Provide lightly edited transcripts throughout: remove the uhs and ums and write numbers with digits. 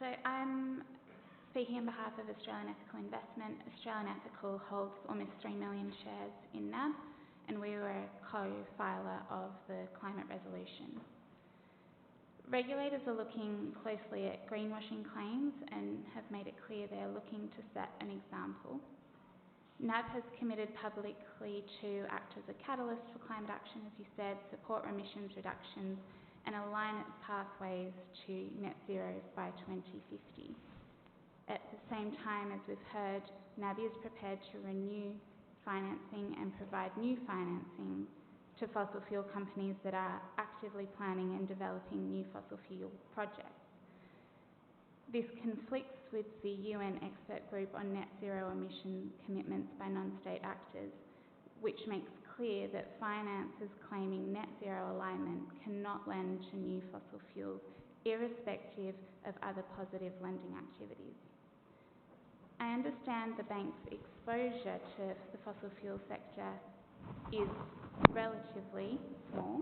So I'm speaking on behalf of Australian Ethical Investment. Australian Ethical holds almost 3 million shares in NAB, and we were a co-filer of the climate resolution. Regulators are looking closely at greenwashing claims and have made it clear they are looking to set an example. NAB has committed publicly to act as a catalyst for climate action, as you said, support emissions reductions and align its pathways to net zero by 2050. At the same time, as we've heard, NAB is prepared to renew financing and provide new financing to fossil fuel companies that are actively planning and developing new fossil fuel projects. This conflicts with the UN expert group on net zero emission commitments by non-state actors, which makes clear that financiers claiming net zero alignment cannot lend to new fossil fuels, irrespective of other positive lending activities. I understand the bank's exposure to the fossil fuel sector is relatively small.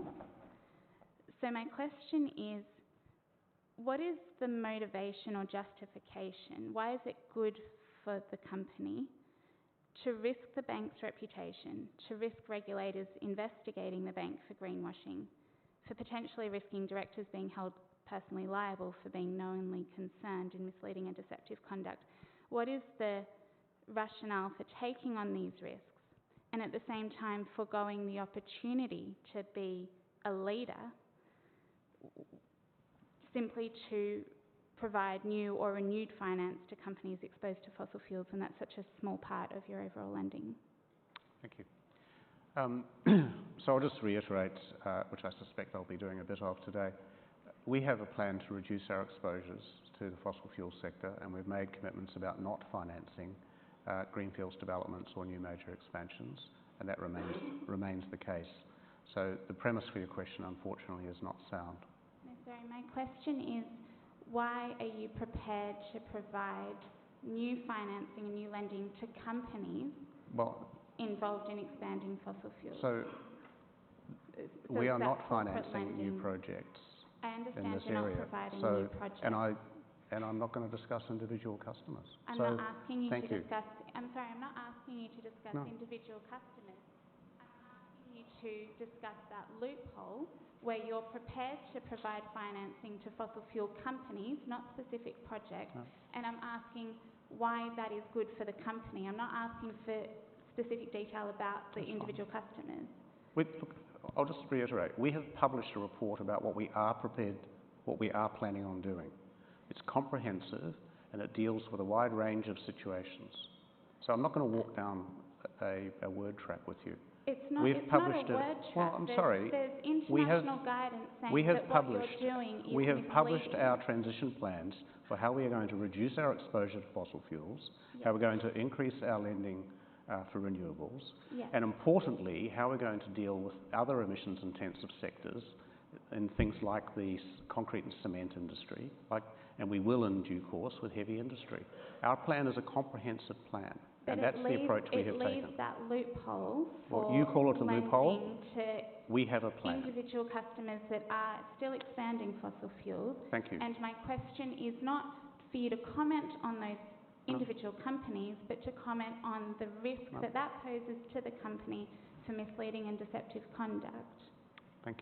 So my question is, what is the motivation or justification? Why is it good for the company to risk the bank's reputation, to risk regulators investigating the bank for greenwashing, for potentially risking directors being held personally liable for being knowingly concerned in misleading and deceptive conduct? What is the rationale for taking on these risks and at the same time foregoing the opportunity to be a leader simply to provide new or renewed finance to companies exposed to fossil fuels, and that's such a small part of your overall lending? Thank you. So I'll just reiterate, which I suspect I'll be doing a bit of today. We have a plan to reduce our exposures to the fossil fuel sector, and we've made commitments about not financing greenfields developments or new major expansions, and that remains the case. So the premise for your question, unfortunately, is not sound. No, sorry, my question is, why are you prepared to provide new financing and new lending to companies involved in expanding fossil fuels? So we are not financing new projects in this area. I understand you're not providing new projects. And I'm not going to discuss individual customers. I'm not asking you to discuss individual customers. I'm asking you to discuss that loophole where you're prepared to provide financing to fossil fuel companies, not specific projects, and I'm asking why that is good for the company. I'm not asking for specific detail about the individual customers. I'll just reiterate, we have published a report about what we are planning on doing. It's comprehensive and it deals with a wide range of situations. So I'm not going to walk down a word track with you. It's not a word track. Well, I'm sorry. There's international guidance saying that what you're doing is We have published our transition plans for how we are going to reduce our exposure to fossil fuels, how we're going to increase our lending for renewables, and importantly, how we're going to deal with other emissions-intensive sectors in things like the concrete and cement industry, and we will in due course with heavy industry. Our plan is a comprehensive plan, and that's the approach we have taken. It leaves that loophole for you call it a loophole. To we have a plan. Individual customers that are still expanding fossil fuels. Thank you. And my question is not for you to comment on those individual companies, but to comment on the risk that poses to the company for misleading and deceptive conduct. Thank you.